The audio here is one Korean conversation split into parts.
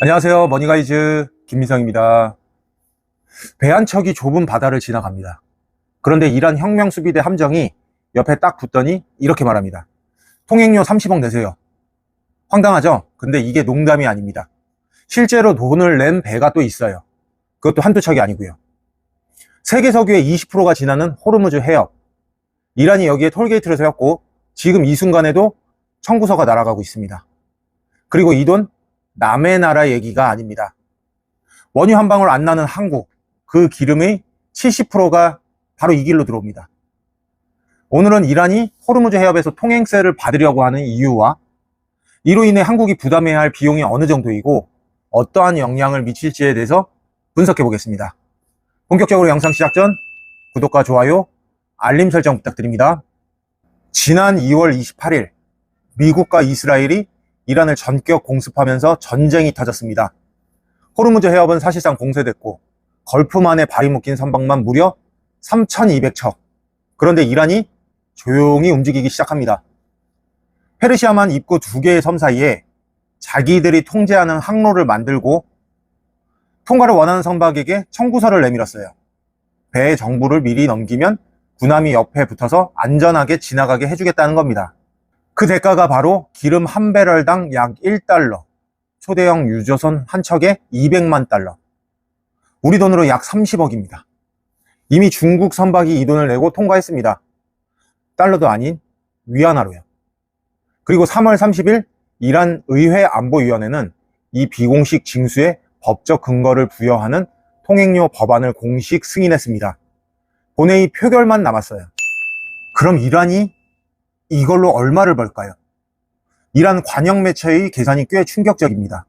안녕하세요. 머니가이즈 김민성입니다. 배 한 척이 좁은 바다를 지나갑니다. 그런데 이란 혁명수비대 함정이 옆에 딱 붙더니 이렇게 말합니다. 통행료 30억 내세요. 황당하죠? 근데 이게 농담이 아닙니다. 실제로 돈을 낸 배가 또 있어요. 그것도 한두 척이 아니고요. 세계 석유의 20%가 지나는 호르무즈 해협. 이란이 여기에 톨게이트를 세웠고 지금 이 순간에도 청구서가 날아가고 있습니다. 그리고 이 돈 남의 나라 얘기가 아닙니다. 원유 한 방울 안 나는 한국, 그 기름의 70%가 바로 이 길로 들어옵니다. 오늘은 이란이 호르무즈 해협에서 통행세를 받으려고 하는 이유와 이로 인해 한국이 부담해야 할 비용이 어느 정도이고 어떠한 영향을 미칠지에 대해서 분석해 보겠습니다. 본격적으로 영상 시작 전 구독과 좋아요, 알림 설정 부탁드립니다. 지난 2월 28일 미국과 이스라엘이 이란을 전격 공습하면서 전쟁이 터졌습니다. 호르무즈 해협은 사실상 봉쇄됐고 걸프만에 발이 묶인 선박만 무려 3,200척. 그런데 이란이 조용히 움직이기 시작합니다. 페르시아만 입구 2개의 섬 사이에 자기들이 통제하는 항로를 만들고 통과를 원하는 선박에게 청구서를 내밀었어요. 배의 정보를 미리 넘기면 군함이 옆에 붙어서 안전하게 지나가게 해주겠다는 겁니다. 그 대가가 바로 기름 한 배럴당 약 1달러, 초대형 유조선 한 척에 200만 달러, 우리 돈으로 약 30억입니다. 이미 중국 선박이 이 돈을 내고 통과했습니다. 달러도 아닌 위안화로요. 그리고 3월 30일 이란 의회 안보위원회는 이 비공식 징수에 법적 근거를 부여하는 통행료 법안을 공식 승인했습니다. 본회의 표결만 남았어요. 그럼 이란이 이걸로 얼마를 벌까요? 이란 관영 매체의 계산이 꽤 충격적입니다.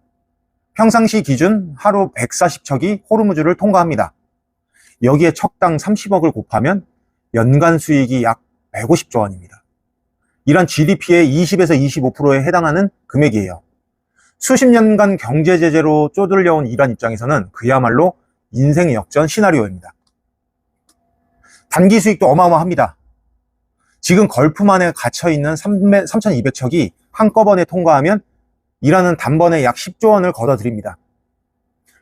평상시 기준 하루 140척이 호르무즈를 통과합니다. 여기에 척당 30억을 곱하면 연간 수익이 약 150조 원입니다. 이란 GDP의 20에서 25%에 해당하는 금액이에요. 수십 년간 경제 제재로 쪼들려온 이란 입장에서는 그야말로 인생 역전 시나리오입니다. 단기 수익도 어마어마합니다. 지금 걸프만에 갇혀있는 3,200척이 한꺼번에 통과하면 이란은 단번에 약 10조 원을 걷어들입니다.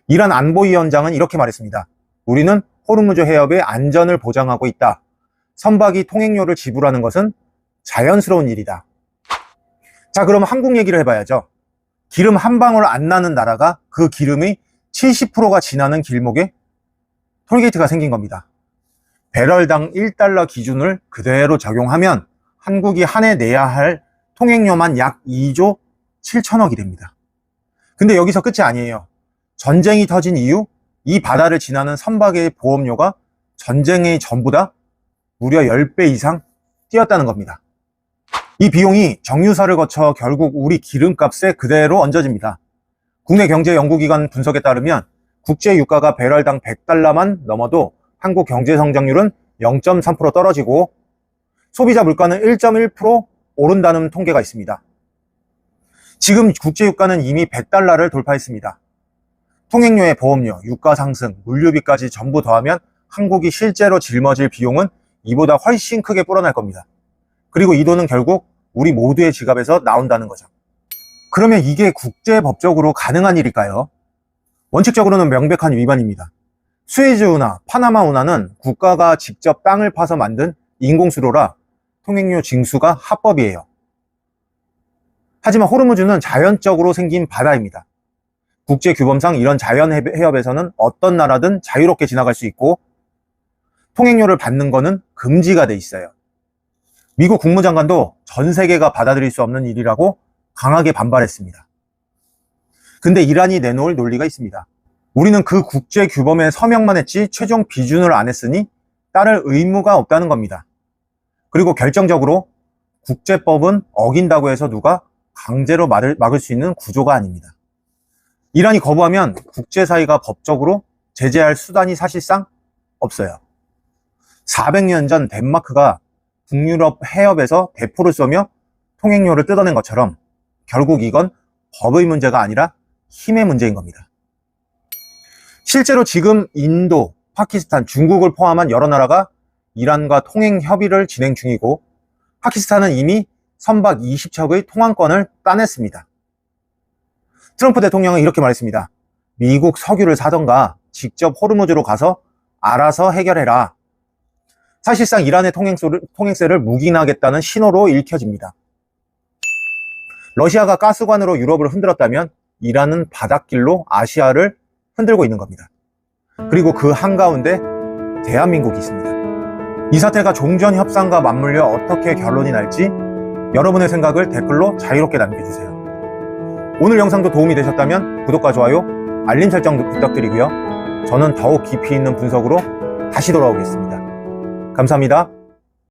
이란 안보위원장은 이렇게 말했습니다. 우리는 호르무즈 해협의 안전을 보장하고 있다. 선박이 통행료를 지불하는 것은 자연스러운 일이다. 자, 그럼 한국 얘기를 해봐야죠. 기름 한 방울 안 나는 나라가 그 기름의 70%가 지나는 길목에 톨게이트가 생긴 겁니다. 배럴당 1달러 기준을 그대로 적용하면 한국이 한 해 내야 할 통행료만 약 2조 7천억이 됩니다. 근데 여기서 끝이 아니에요. 전쟁이 터진 이후 이 바다를 지나는 선박의 보험료가 전쟁의 전보다 무려 10배 이상 뛰었다는 겁니다. 이 비용이 정유사를 거쳐 결국 우리 기름값에 그대로 얹어집니다. 국내 경제연구기관 분석에 따르면 국제 유가가 배럴당 100달러만 넘어도 한국 경제 성장률은 0.3% 떨어지고 소비자 물가는 1.1% 오른다는 통계가 있습니다. 지금 국제 유가는 이미 100달러를 돌파했습니다. 통행료의 보험료, 유가 상승, 물류비까지 전부 더하면 한국이 실제로 짊어질 비용은 이보다 훨씬 크게 불어날 겁니다. 그리고 이 돈은 결국 우리 모두의 지갑에서 나온다는 거죠. 그러면 이게 국제법적으로 가능한 일일까요? 원칙적으로는 명백한 위반입니다. 수에즈 운하, 파나마 운하는 국가가 직접 땅을 파서 만든 인공수로라 통행료 징수가 합법이에요. 하지만 호르무즈는 자연적으로 생긴 바다입니다. 국제규범상 이런 자연해협에서는 어떤 나라든 자유롭게 지나갈 수 있고 통행료를 받는 거는 금지가 돼 있어요. 미국 국무장관도 전 세계가 받아들일 수 없는 일이라고 강하게 반발했습니다. 근데 이란이 내놓을 논리가 있습니다. 우리는 그 국제규범에 서명만 했지 최종 비준을 안 했으니 따를 의무가 없다는 겁니다. 그리고 결정적으로 국제법은 어긴다고 해서 누가 강제로 막을 수 있는 구조가 아닙니다. 이란이 거부하면 국제사회가 법적으로 제재할 수단이 사실상 없어요. 400년 전 덴마크가 북유럽 해협에서 대포를 쏘며 통행료를 뜯어낸 것처럼 결국 이건 법의 문제가 아니라 힘의 문제인 겁니다. 실제로 지금 인도, 파키스탄, 중국을 포함한 여러 나라가 이란과 통행 협의를 진행 중이고 파키스탄은 이미 선박 20척의 통항권을 따냈습니다. 트럼프 대통령은 이렇게 말했습니다. 미국 석유를 사던가 직접 호르무즈로 가서 알아서 해결해라. 사실상 이란의 통행세를 묵인하겠다는 신호로 읽혀집니다. 러시아가 가스관으로 유럽을 흔들었다면 이란은 바닷길로 아시아를 흔들고 있는 겁니다. 그리고 그 한가운데 대한민국이 있습니다. 이 사태가 종전 협상과 맞물려 어떻게 결론이 날지 여러분의 생각을 댓글로 자유롭게 남겨주세요. 오늘 영상도 도움이 되셨다면 구독과 좋아요, 알림 설정도 부탁드리고요. 저는 더욱 깊이 있는 분석으로 다시 돌아오겠습니다. 감사합니다.